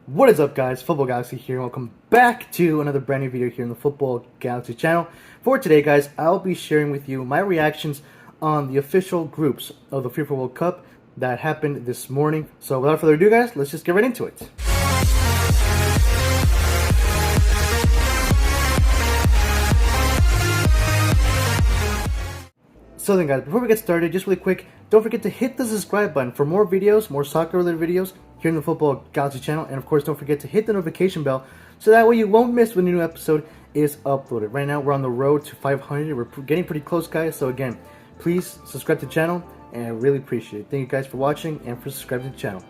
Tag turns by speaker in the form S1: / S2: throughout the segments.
S1: What is up, guys? Football Galaxy here. Welcome back to another brand new video here in the Football Galaxy channel. For today, guys, I'll be sharing with you my reactions on the official groups of the FIFA World Cup that happened this morning. So without further ado, guys, let's just get right into it. So then, guys, before we get started, just really quick, don't forget to hit the subscribe button for more videos, more soccer-related videos here in the Football Galaxy channel. And, of course, don't forget to hit the notification bell so that way you won't miss when a new episode is uploaded. Right now, we're on the road to 500. We're getting pretty close, guys. So, again, please subscribe to the channel, and I really appreciate it. Thank you guys for watching and for subscribing to the channel.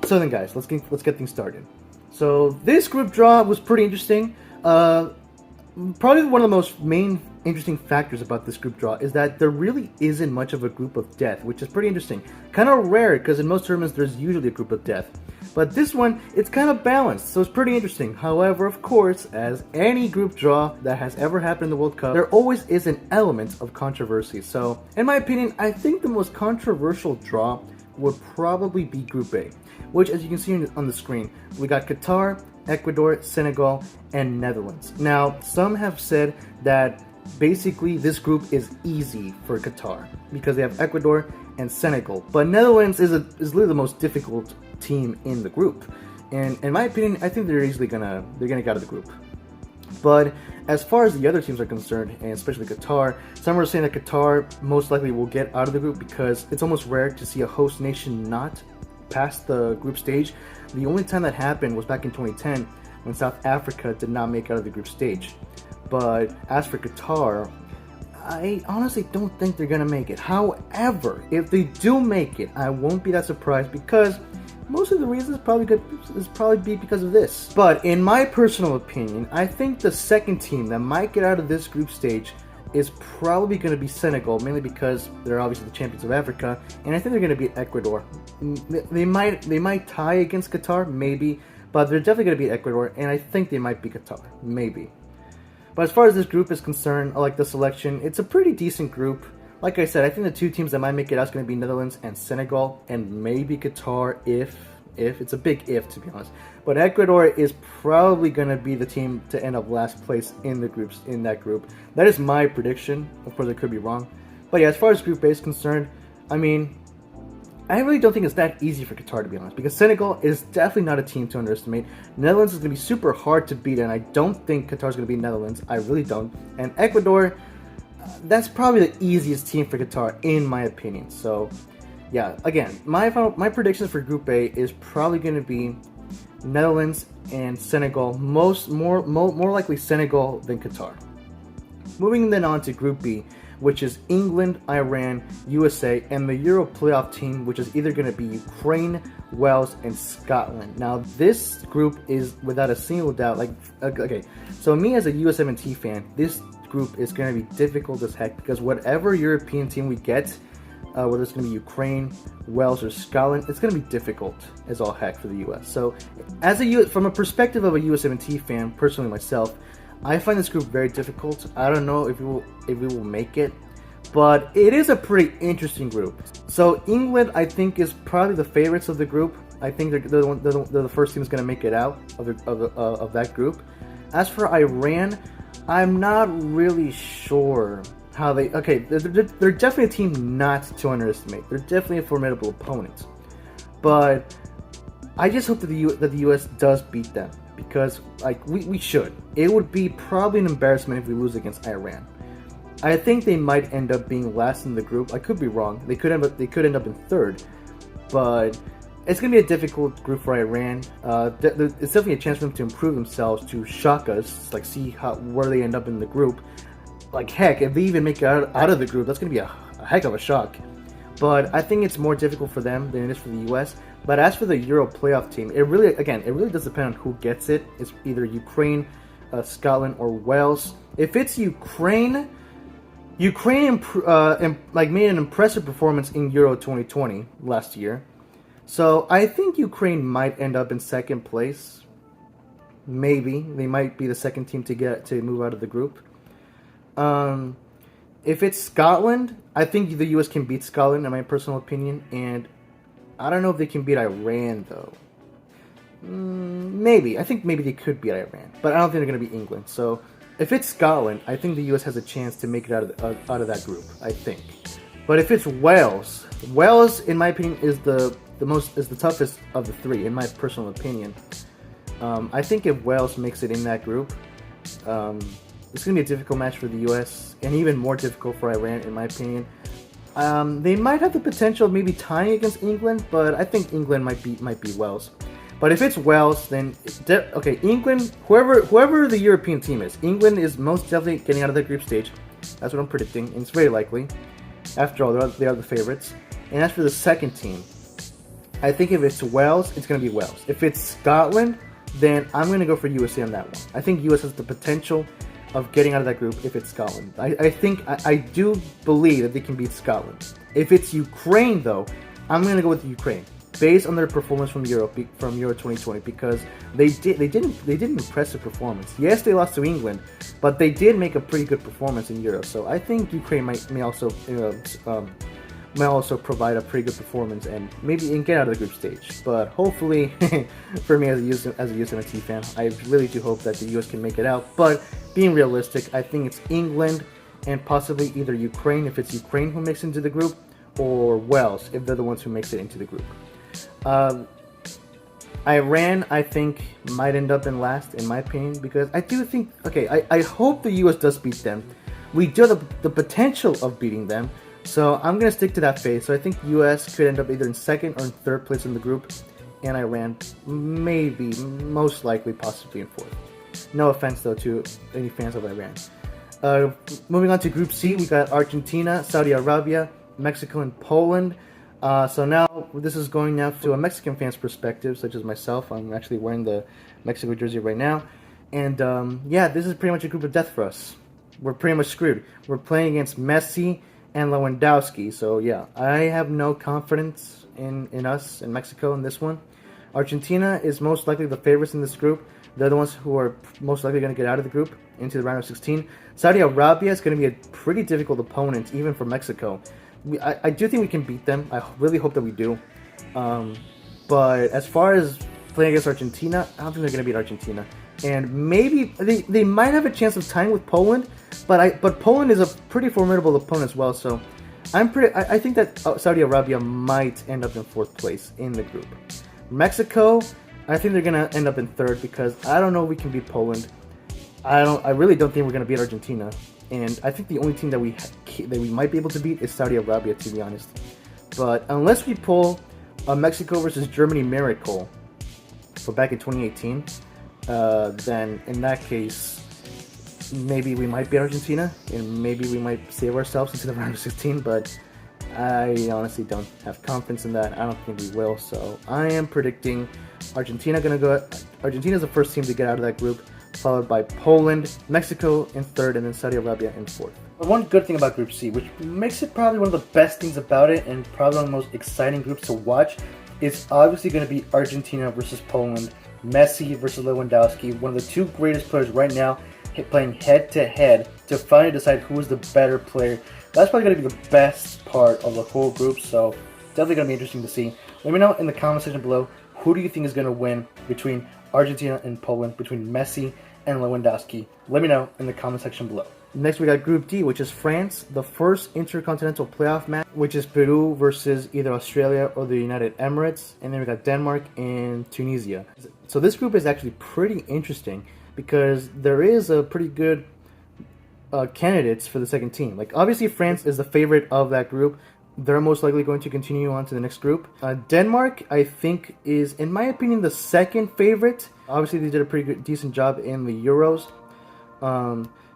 S1: So then, guys, let's get things started. So this group draw was pretty interesting. Probably one of the most main interesting factors about this group draw is that there really isn't much of a group of death, which is pretty interesting. Kind of rare, because in most tournaments there's usually a group of death. But this one, it's kind of balanced, so it's pretty interesting. However, of course, as any group draw that has ever happened in the World Cup, there always is an element of controversy. So, in my opinion, I think the most controversial draw would probably be Group A, which, as you can see on the screen, we got Qatar, Ecuador, Senegal, and Netherlands. Now, some have said that basically this group is easy for Qatar because they have Ecuador and Senegal, but Netherlands is literally the most difficult team in the group. And in my opinion, I think they're gonna get out of the group. But as far as the other teams are concerned, and especially Qatar, some are saying that Qatar most likely will get out of the group because it's almost rare to see a host nation not past the group stage. The only time that happened was back in 2010 when South Africa did not make out of the group stage. But as for Qatar, I honestly don't think they're gonna make it. However, if they do make it, I won't be that surprised because most of the reasons is probably be because of this. But in my personal opinion, I think the second team that might get out of this group stage is probably going to be Senegal, mainly because they're obviously the champions of Africa, and I think they're going to beat Ecuador. They might tie against Qatar, maybe, but they're definitely going to beat Ecuador, and I think they might beat Qatar, maybe. But as far as this group is concerned, I like the selection. It's a pretty decent group. Like I said, I think the two teams that might make it out is going to be Netherlands and Senegal, and maybe Qatar if it's a big if, to be honest. But Ecuador is probably going to be the team to end up last place in that group. That is my prediction. Of course, I could be wrong. But yeah, as far as Group A is concerned, I mean, I really don't think it's that easy for Qatar, to be honest, because Senegal is definitely not a team to underestimate. Netherlands is going to be super hard to beat, and I don't think Qatar is going to beat Netherlands. I really don't. And Ecuador, that's probably the easiest team for Qatar, in my opinion. So, yeah, again, my predictions for Group A is probably going to be Netherlands and Senegal. More likely Senegal than Qatar. Moving then on to Group B, which is England, Iran, USA, and the Euro playoff team, which is either going to be Ukraine, Wales, and Scotland. Now, this group is without a single doubt, okay, so me as a U17 fan, this group is going to be difficult as heck because whatever European team we get, whether it's going to be Ukraine, Wales, or Scotland, it's going to be difficult as all heck for the U.S. So, from a perspective of a U17 fan, personally myself, I find this group very difficult. I don't know if we will make it, but it is a pretty interesting group. So England, I think, is probably the favorites of the group. I think they're the first team that's going to make it out of that group. As for Iran, I'm not really sure how they. Okay, they're definitely a team not to underestimate. They're definitely a formidable opponent, but I just hope that the U.S. does beat them. Because we should. It would be probably an embarrassment if we lose against Iran. I think they might end up being last in the group. I could be wrong. They could end up in third, but it's gonna be a difficult group for Iran. It's definitely a chance for them to improve themselves, to shock us, see where they end up in the group. Heck, if they even make it out of the group, that's gonna be a heck of a shock. But I think it's more difficult for them than it is for the U.S. But as for the Euro playoff team, it really does depend on who gets it. It's either Ukraine, Scotland, or Wales. If it's Ukraine made an impressive performance in Euro 2020 last year. So I think Ukraine might end up in second place. Maybe they might be the second team to move out of the group. If it's Scotland, I think the U.S. can beat Scotland, in my personal opinion, and I don't know if they can beat Iran, though. maybe. I think maybe they could beat Iran, but I don't think they're going to beat England. So if it's Scotland, I think the U.S. has a chance to make it out of that group. I think. But if it's Wales, in my opinion, is the toughest of the three, in my personal opinion. I think if Wales makes it in that group, it's going to be a difficult match for the U.S. and even more difficult for Iran, in my opinion. They might have the potential of maybe tying against England, but I think England might beat Wales. But if it's Wales, then okay, England, whoever the European team is, England is most definitely getting out of the group stage. That's what I'm predicting, and it's very likely. After all, they are the favorites. And as for the second team, I think if it's Wales, it's going to be Wales. If it's Scotland, then I'm going to go for USA on that one. I think US has the potential of getting out of that group if it's Scotland. I do believe that they can beat Scotland. If it's Ukraine, though, I'm going to go with Ukraine based on their performance from Euro 2020, because they did an impressive performance. Yes, they lost to England, but they did make a pretty good performance in Euro. So I think Ukraine may also provide a pretty good performance and get out of the group stage. But hopefully, for me as a USMNT fan, I really do hope that the US can make it out. But being realistic, I think it's England and possibly either Ukraine if it's Ukraine who makes it into the group, or Wales if they're the ones who makes it into the group. Iran, I think, might end up in last, in my opinion, because I do think, I hope the US does beat them. We do have the potential of beating them, so I'm going to stick to that faith. So I think US could end up either in second or in third place in the group, and Iran maybe, most likely, possibly in fourth. No offense, though, to any fans of Iran. Moving on to Group C, we got Argentina, Saudi Arabia, Mexico, and Poland. So now, this is going now to a Mexican fan's perspective, such as myself. I'm actually wearing the Mexico jersey right now. And this is pretty much a group of death for us. We're pretty much screwed. We're playing against Messi and Lewandowski. So yeah, I have no confidence in us, in Mexico, in this one. Argentina is most likely the favorites in this group. They're the ones who are most likely going to get out of the group into the round of 16. Saudi Arabia is going to be a pretty difficult opponent, even for Mexico. I do think we can beat them. I really hope that we do. But as far as playing against Argentina, I don't think they're going to beat Argentina. And maybe they might have a chance of tying with Poland, but Poland is a pretty formidable opponent as well. So I think that Saudi Arabia might end up in fourth place in the group. Mexico, I think they're going to end up in third because I don't know if we can beat Poland. I really don't think we're going to beat Argentina. And I think the only team that we might be able to beat is Saudi Arabia, to be honest. But unless we pull a Mexico versus Germany miracle for back in 2018, then in that case, maybe we might beat Argentina, and maybe we might save ourselves into the round of 16. But I honestly don't have confidence in that. I don't think we will. So I am predicting Argentina is the first team to get out of that group, followed by Poland, Mexico in third, and then Saudi Arabia in fourth. But one good thing about Group C, which makes it probably one of the best things about it and probably one of the most exciting groups to watch, is obviously going to be Argentina versus Poland, Messi versus Lewandowski, one of the two greatest players right now playing head-to-head to finally decide who is the better player. That's probably going to be the best part of the whole group, so definitely going to be interesting to see. Let me know in the comment section below, who do you think is going to win between Argentina and Poland, between Messi and Lewandowski? Let me know in the comment section below. Next we got Group D, which is France, the first intercontinental playoff match, which is Peru versus either Australia or the United Emirates. And then we got Denmark and Tunisia. So this group is actually pretty interesting because there is a pretty good candidates for the second team. Like, obviously France is the favorite of that group. They're most likely going to continue on to the next group. Denmark, I think, is, in my opinion, the second favorite. Obviously, they did a pretty decent job in the Euros.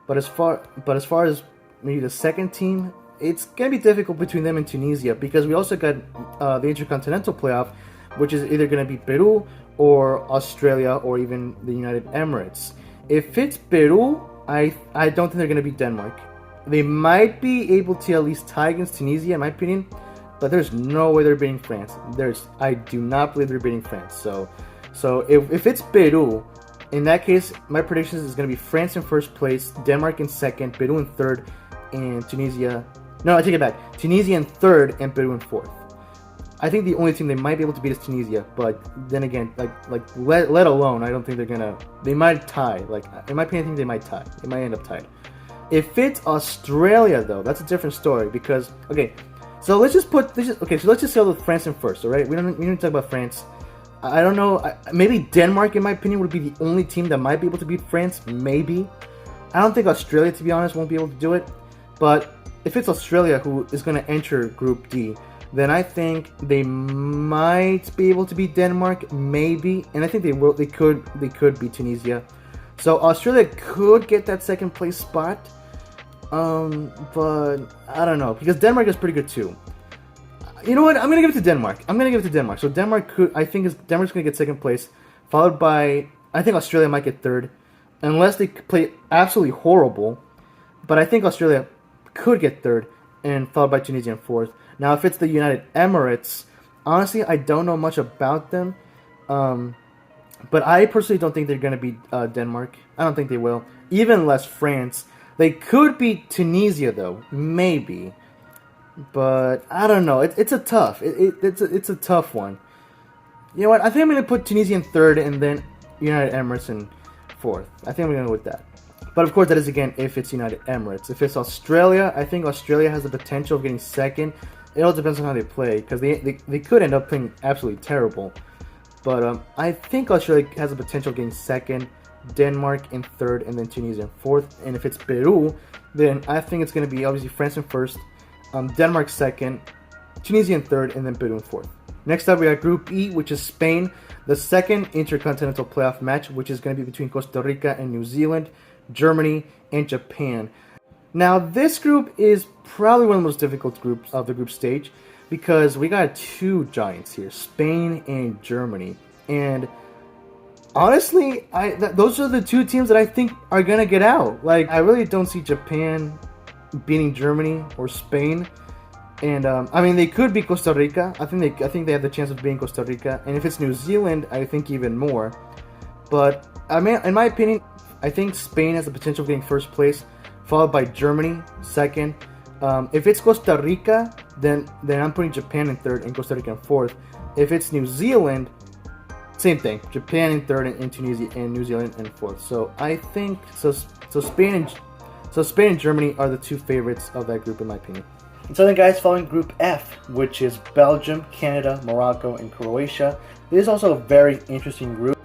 S1: But as far as maybe the second team, it's gonna be difficult between them and Tunisia because we also got the Intercontinental Playoff, which is either gonna be Peru or Australia or even the United Emirates. If it's Peru, I don't think they're gonna beat Denmark. They might be able to at least tie against Tunisia, in my opinion, but there's no way they're beating France. I do not believe they're beating France. So if it's Peru, in that case, my predictions is going to be France in first place, Denmark in second, Peru in third, and Tunisia... No, I take it back. Tunisia in third and Peru in fourth. I think the only team they might be able to beat is Tunisia, but then again, let alone, I don't think they're gonna. They might tie. Like in my opinion, I think they might tie. They might end up tied. If it's Australia, though, that's a different story because so let's just go with France in first. All right, we don't need to talk about France. I don't know. Maybe Denmark, in my opinion, would be the only team that might be able to beat France. Maybe. I don't think Australia, to be honest, won't be able to do it. But if it's Australia who is going to enter Group D, then I think they might be able to beat Denmark, maybe, and I think they will. They could beat Tunisia. So Australia could get that second place spot, but I don't know because Denmark is pretty good too. You know what? I'm gonna give it to Denmark. So Denmark's gonna get second place, followed by I think Australia might get third, unless they play absolutely horrible. But I think Australia could get third, and followed by Tunisia in fourth. Now, if it's the United Emirates, honestly, I don't know much about them. But I personally don't think they're going to beat Denmark. I don't think they will. Even less France. They could beat Tunisia, though. Maybe. But I don't know. It's a tough. It's a tough one. You know what? I think I'm going to put Tunisia in third and then United Emirates in fourth. I think I'm going to go with that. But of course, that is again if it's United Emirates. If it's Australia, I think Australia has the potential of getting second. It all depends on how they play because they could end up playing absolutely terrible. But I think Australia has the potential of getting second, Denmark in third, and then Tunisia in fourth. And if it's Peru, then I think it's going to be obviously France in first, Denmark second, Tunisia in third, and then Peru in fourth. Next up, we got Group E, which is Spain, the second intercontinental playoff match, which is going to be between Costa Rica and New Zealand, Germany, and Japan. Now, this group is probably one of the most difficult groups of the group stage because we got two giants here, Spain and Germany. And honestly, those are the two teams that I think are going to get out. Like, I really don't see Japan beating Germany or Spain. And, I mean, they could beat Costa Rica. I think they have the chance of beating Costa Rica. And if it's New Zealand, I think even more. But, I mean, in my opinion, I think Spain has the potential of getting first place, followed by Germany second. If it's Costa Rica, then I'm putting Japan in third and Costa Rica in fourth. If it's New Zealand, same thing. Japan in third and Tunisia and New Zealand in fourth. So I think Spain and Germany are the two favorites of that group in my opinion. And so then, guys, following Group F, which is Belgium, Canada, Morocco, and Croatia. This is also a very interesting group.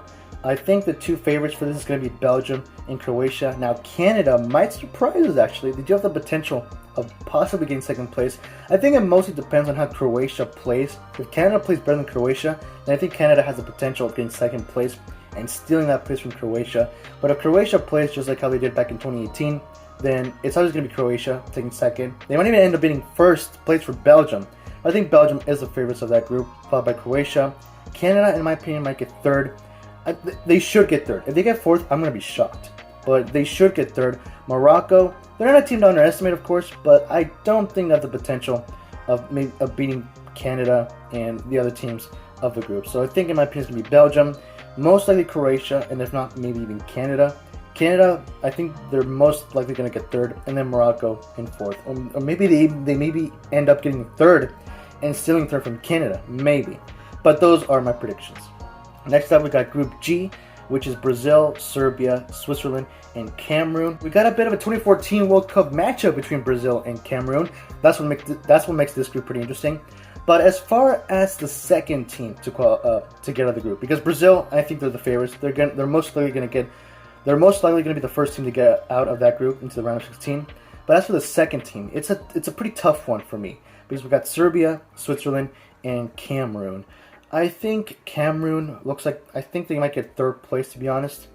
S1: I think the two favorites for this is going to be Belgium and Croatia. Now, Canada might surprise us, actually. They do have the potential of possibly getting second place. I think it mostly depends on how Croatia plays. If Canada plays better than Croatia, then I think Canada has the potential of getting second place and stealing that place from Croatia. But if Croatia plays just like how they did back in 2018, then it's always going to be Croatia taking second. They might even end up being first place for Belgium. I think Belgium is the favorites of that group, followed by Croatia. Canada, in my opinion, might get third. They should get third. If they get fourth, I'm going to be shocked. But they should get third. Morocco, they're not a team to underestimate, of course, but I don't think they have the potential of beating Canada and the other teams of the group. So I think, in my opinion, it's going to be Belgium, most likely Croatia, and if not, maybe even Canada. Canada, I think they're most likely going to get third, and then Morocco in fourth. Or maybe they maybe end up getting third and stealing third from Canada. Maybe. But those are my predictions. Next up, we got Group G, which is Brazil, Serbia, Switzerland, and Cameroon. We got a bit of a 2014 World Cup matchup between Brazil and Cameroon. That's what makes this group pretty interesting. But as far as the second team to get out of the group, because Brazil, I think they're the favorites. They're most likely going to be the first team to get out of that group into the round of 16. But as for the second team, it's a pretty tough one for me because we got Serbia, Switzerland, and Cameroon. I think Cameroon I think they might get third place, to be honest.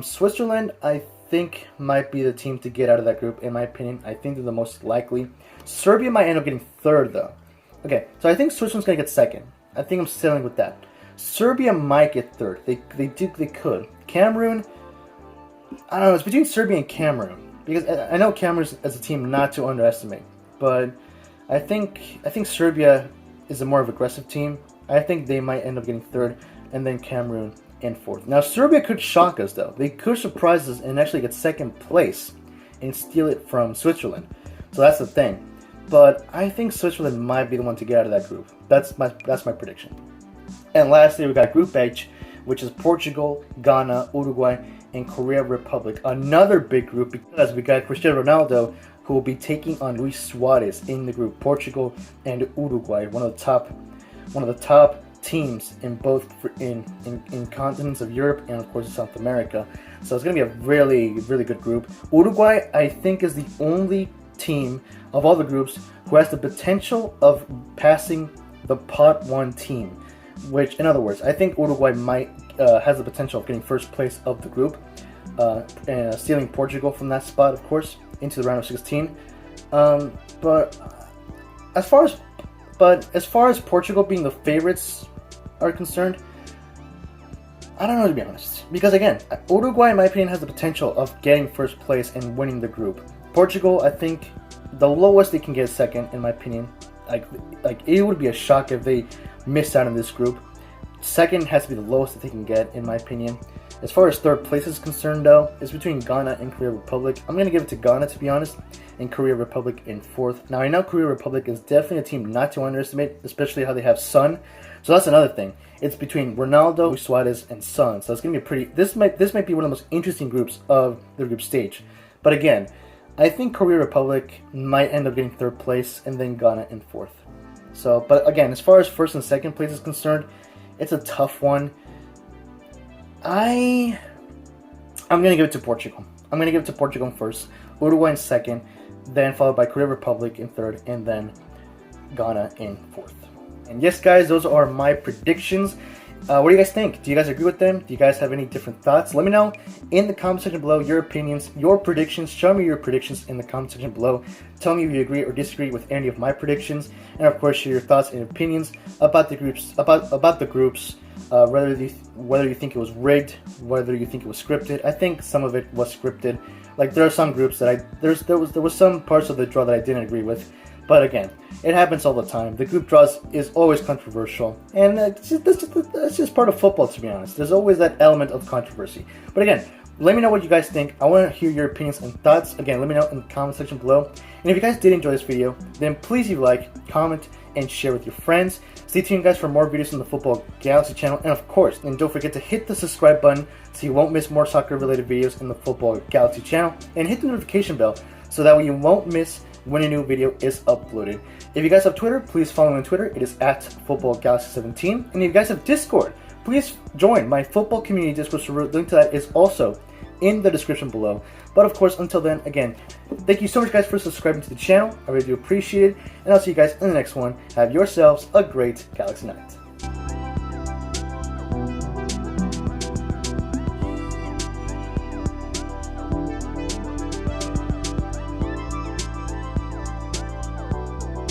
S1: Switzerland, I think, might be the team to get out of that group, in my opinion. I think they're the most likely. Serbia might end up getting third, though. Okay, so I think Switzerland's going to get second. I think I'm sailing with that. Serbia might get third. They could. Cameroon, I don't know, it's between Serbia and Cameroon. Because I know Cameroon as a team not to underestimate. But I think Serbia is a more of aggressive team. I think they might end up getting third, and then Cameroon in fourth. Now, Serbia could shock us, though. They could surprise us and actually get second place and steal it from Switzerland. So that's the thing. but I think Switzerland might be the one to get out of that group. That's my prediction. And lastly, we got Group H, which is Portugal, Ghana, Uruguay, and Korea Republic. Another big group because we got Cristiano Ronaldo, who will be taking on Luis Suarez in the group. Portugal and Uruguay, one of the top teams in both in continents of Europe and of course in South America. So it's going to be a really, really good group. Uruguay, I think, is the only team of all the groups who has the potential of passing the pot 1 team. Which, in other words, I think Uruguay might has the potential of getting first place of the group, and stealing Portugal from that spot, of course, into the round of 16. But as far as Portugal being the favorites are concerned, I don't know, to be honest. Because again, Uruguay, in my opinion, has the potential of getting first place and winning the group. Portugal, I think, the lowest they can get is second, in my opinion. Like it would be a shock if they missed out in this group. Second has to be the lowest that they can get, in my opinion. As far as third place is concerned, though, it's between Ghana and Korea Republic. I'm going to give it to Ghana, to be honest, and Korea Republic in fourth. Now, I know Korea Republic is definitely a team not to underestimate, especially how they have Son. So that's another thing. It's between Ronaldo, Luis Suarez, and Son. So it's going to be pretty. This might be one of the most interesting groups of the group stage. But again, I think Korea Republic might end up getting third place, and then Ghana in fourth. So, but again, as far as first and second place is concerned, it's a tough one. I'm going to give it to Portugal. I'm going to give it to Portugal first, Uruguay in second, then followed by Korea Republic in third, and then Ghana in fourth. And yes, guys, those are my predictions. What do you guys think? Do you guys agree with them? Do you guys have any different thoughts? Let me know in the comment section below your opinions, your predictions. Show me your predictions in the comment section below. Tell me if you agree or disagree with any of my predictions, and of course, share your thoughts and opinions about the groups. Whether you think it was rigged, whether you think it was scripted. I think some of it was scripted. Like there are some groups that there was some parts of the draw that I didn't agree with. But again, it happens all the time. The group draws is always controversial, and that's just part of football, to be honest. There's always that element of controversy. But again, let me know what you guys think. I want to hear your opinions and thoughts. Again, let me know in the comment section below. And if you guys did enjoy this video, then please leave a like, comment, and share with your friends. Stay tuned, guys, for more videos on the Football Galaxy channel. And of course, don't forget to hit the subscribe button so you won't miss more soccer-related videos in the Football Galaxy channel. And hit the notification bell so that way you won't miss when a new video is uploaded. If you guys have Twitter, please follow me on Twitter. It is at FootballGalaxy17. And if you guys have Discord, please join my football community Discord server. The link to that is also in the description below. But of course, until then, again, thank you so much, guys, for subscribing to the channel. I really do appreciate it. And I'll see you guys in the next one. Have yourselves a great Galaxy night.